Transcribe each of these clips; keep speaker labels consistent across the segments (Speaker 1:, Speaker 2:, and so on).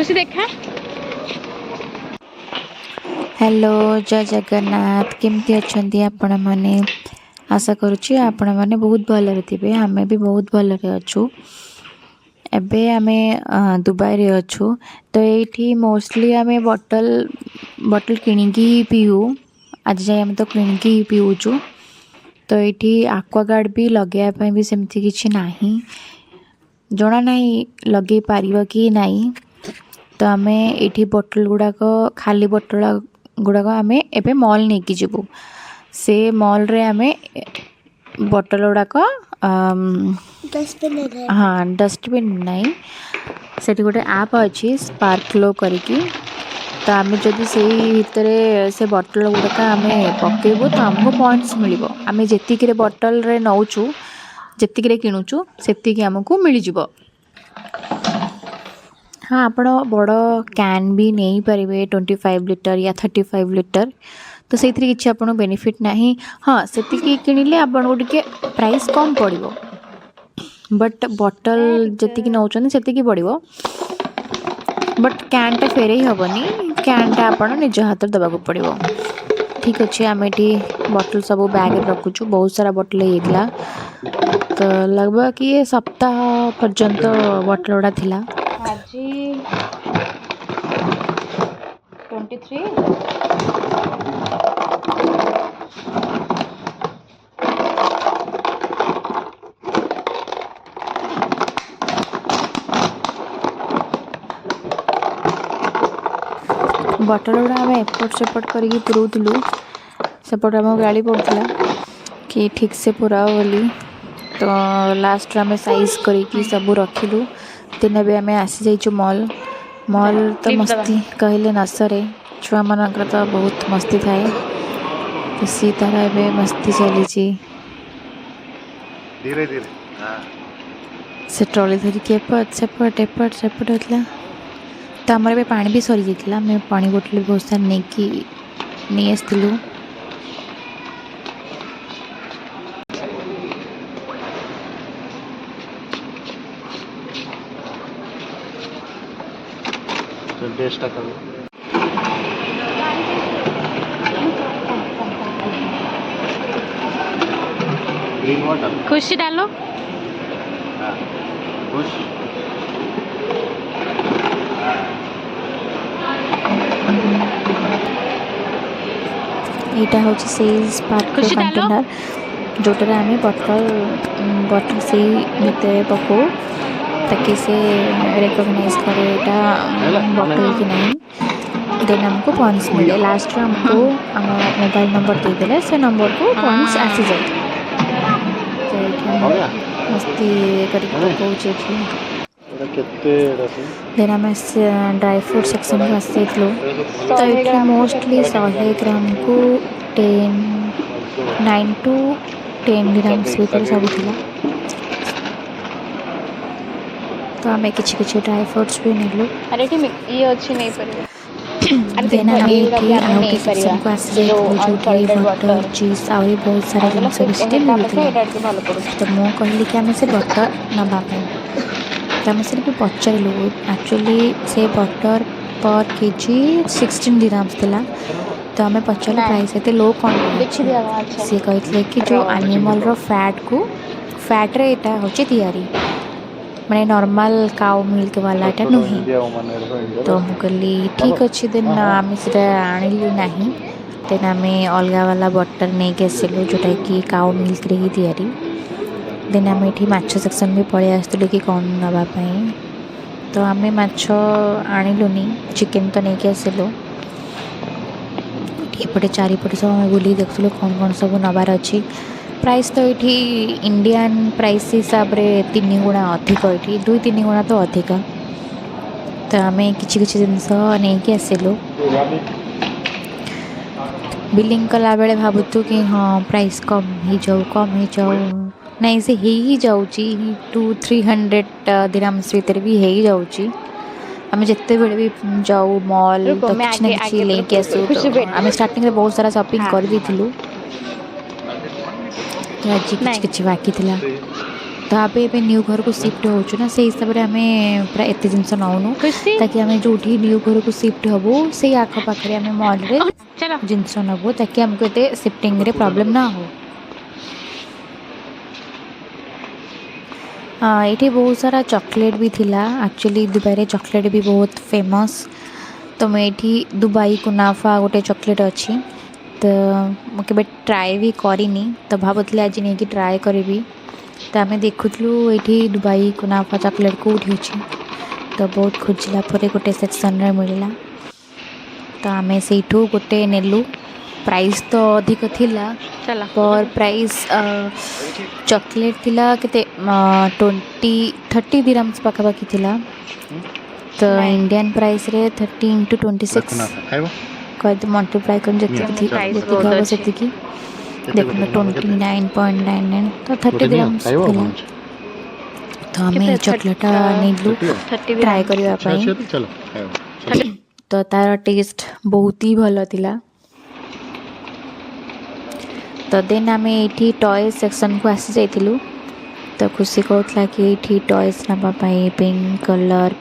Speaker 1: खुशी देखा।
Speaker 2: हेलो जय जगन्नाथ केमती अच्छी आपण मैंने आशा करुच्ची आपण मैंने बहुत भलरे थे आमे भी बहुत भलरे अच्छू एबे आमे दुबई रे अच्छू तो ये मोस्टली आमे बटल बटल किणिकी पीऊ आज जाए आम तो किणिकी पीऊचु तो ये आक्वागार्ड भी लगे भी सेमती किसी ना जना ना लगे पार कि नहीं तो आम ये बोतल गुड़ाक खाली बोतल गुड़ाक आम एबे मॉल नहीं कि जीवु से मॉल रे आम बोतल गुड़ाक हाँ डस्टबिन नहीं से गोटे आप अच्छी स्पार्क लो करिकी तो आम जदि से भितर से बोतल गुड़ाक आम पकेबू तो आमको पॉइंट्स मिल आम जी बोतल रे नौचु जी किणुचु से आमको मिल जाव। हाँ आप बड़ कैन भी नहीं पारे 25 लिटर या 35 लिटर तो से किसी आप बेनिफिट ना हाँ से किणिले आपको टे प्राइस कम पड़ो बट बटल जी नौ से पड़ो बट कैनटा फेरे हेनी कैनटा आप निज हाथ देवाक पड़ो। ठीक अच्छे आम ये बटल सब बैग रखुचु बहुत सारा बटल होगा तो लगभग कि ये सप्ताह पर्यंत बटल गुड़ा थिला।
Speaker 1: आज 23
Speaker 2: बटल गुड़ा आम एपट सेपट करके पुरोलु सेपट आम गाड़ी पड़ता कि ठीक से पुराओ बोली तो लास्ट आम साइज करके सब रखिलु दिन भी आम आसी जाइचु मॉल मॉल तो मस्ती कहले न सरे छुआ मानकर तो बहुत मस्ती थाए तो सी तार ए मस्ती चली
Speaker 3: धीरे धीरे
Speaker 2: से ट्रॉली धरिकी एपट सेपट एपट सेपट होता तो आमर ए पानी भी सरी जाता आम पानी बोतल बहुत सारा नहीं आसलु
Speaker 3: टेस्ट कर ग्रीन वाटर
Speaker 1: खुशी डालो
Speaker 3: खुश
Speaker 2: यहाँ हूँ से स्पार्क
Speaker 1: खुशी डालो
Speaker 2: कंटेनर जोटार आम बटल बटल से भितर पकाऊ ताकि से रिकग्नाइज करे बटल कि नहीं देन हमको पॉइंट्स मिले लास्ट में हमको आम मोबाइल नंबर देदेले से नंबर को पॉइंट्स आसी जाए तो मस्ती करके पकाऊे देन आम ड्राई फ्रूट सेक्शन को आसी तो ये मोस्टली 100 ग्राम को 9 to 10 ग्राम्स भर सब था तो आम कि ड्राई फ्रूट्स भी नेलु
Speaker 1: अरे ये अच्छी नहीं पड़ेगा
Speaker 2: देन आम सेक्शन को आसी जाइए बटर चीज आहरी बहुत सारा जिन मिलता तो मुझे कहली कि आम से बटर नापी तो आम से पचारू एक्चुअली से बटर पर केजी 16 दिराम्स थिला तो आम पचारू प्राइस एत लो कौन सी कहते कि जो एनिमल रो फैट रे एटा होची तैयारी माने नॉर्मल काउ मिल्क वाला एटा नुही तो मुझे ठीक अच्छे दिन आम से आणिलु ना देन आम अलग वाला बटर नहीं के आसिलु जोटा कि काउ मिल्क रे ही तैयारी देन आम ये माछ सेक्शन भी पलि आसलु कि कौन नापी तो आम माछ आणिलुनी चिकेन तो नहीं के आसिलु एपटे चारिपटे सब आम बुली देखुलु कौन कौन सब नबार अच्छी प्राइस तो ये इंडियन प्राइस हिसाब रे 3 गुणा अधिक ये 2-3 गुणा तो अधिक तो आम कि जिनस नहीं आसिलु बिलिंग कला बेले भावुतु कि हाँ प्राइस कम हो जाऊ नहीं से ही जाऊँगी 200-300 दिराम्स भीतर भी हो जाऊँगी आम जिते बड़े भी जाऊ मॉल तो किसी ना किसी लेके आसू तो आम स्टार्टिंग में बहुत सारा शॉपिंग कर दी आज किसी बाकी थिला तो आबे एबे न्यू घर को शिफ्ट होचु ना से हिसाब रे हमें पूरा एते जिंस नौनु
Speaker 1: खुशी
Speaker 2: ताकि हमें जोठी न्यू घर को शिफ्ट हबो से आख पाखरे हमें मॉल रे
Speaker 1: चलो
Speaker 2: जिंस नबो ताकि हमको एते शिफ्टिंग रे प्रॉब्लम ना हो। ये बहुत सारा चॉकलेट भी थिला एक्चुअली दुबई रे चॉकलेट भी बहुत फेमस तो मैं ये दुबई कुनाफा गोटे चॉकलेट अच्छी तो मुझे ट्राए भी करनी तो भावुली आज नहीं कि ट्राए करी तो आम देखुलु ये दुबई कुनाफा चॉकलेट कौटी अच्छी तो बहुत खोजला पर गोटे सेक्शन रे मिलला तो आम से गोटे नेलु प्राइस तो अधिक थिला
Speaker 1: चला
Speaker 2: पर प्राइस चॉकलेट थिला केते 30 दिरम्स पाखापाखि थिला तो इंडियन प्राइस रे 30 इंटू 26
Speaker 3: खाइबो
Speaker 2: कहते मल्टीप्लाई कर जति हब से देखो 29.99 तो 30 दिरम्स थिला तो हमें चॉकलेट नेलु ट्राई करबा पई
Speaker 3: चलो खाइबो
Speaker 2: तो तार टेस्ट बहुत ही भल थिला। तो देन आम ये टॉयज सेक्शन को आसी जाइलु तो खुशी कहला कि ये टॉयज नापाई पिंक कलर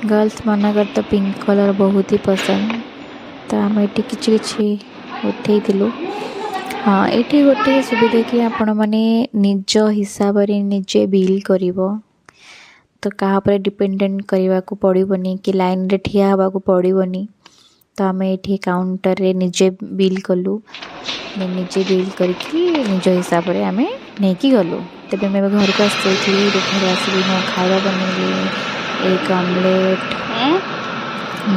Speaker 2: गर्ल्स मानकर तो पिंक कलर बहुत ही पसंद तो आम ये कि उठे हाँ ये गोटे सुविधा कि आपण मैंने निज हिसाब से निजे बिल कर तो क्या डिपेंडेंट करने को पड़ोनी कि लाइन रे ठिया हवा को पड़ोनी तो आम ये काउंटर रे निजे बिल कलु निजे बिल करके निज हिसाब से आम नहीं गलु तेज मैं घर को आसी घर आसिक मैं खावा बनैली एक ऑमलेट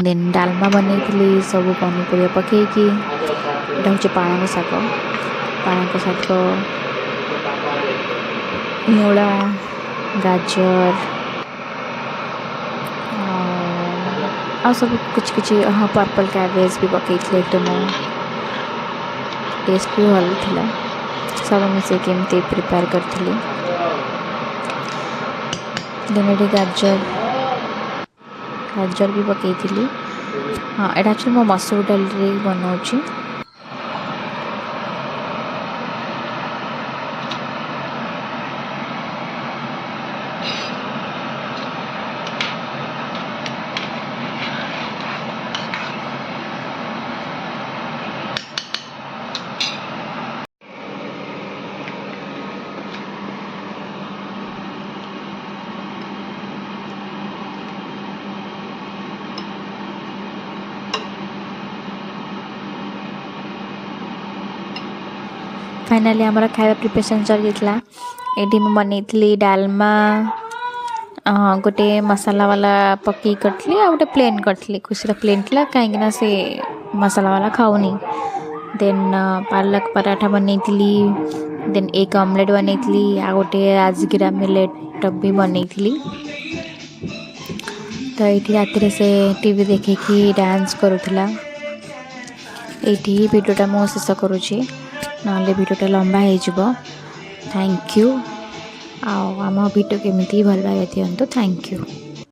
Speaker 2: देन डालमा बनई सब पनीपरिया पकईकि यहाँ हूँ पालक शाग मूला गाजर आ सब कुछ हाँ पर्पल कैबेज भी पकई एकदम टेस्ट भी भल था सब मिसे केमती प्रिपेयर करी दिन गाजर भी पकई हाँ यहाँ एक्चुअली मो मसूर डाल बनाऊँ फाइनाली आमर खाଇବା प्रिपरेशन चल जाता ये बनई डालमा गोटे मसाला वाला पकई करी आ गोटे प्लेन करी खुशी प्लेन थी कहीं से मसाला वाला खाऊनी देन पालक पराठा बनई देन एक ऑमलेट बनई आ गोटे राजगिरा मिलेट भी बनई तो ये राति से टीवी देखी डांस करूला ये वीडियोटा मो शेष करुँची ना वीडियोटा लंबा हो थैंक यू आम वीडियो केमी भल लगे दिंतु थैंक यू।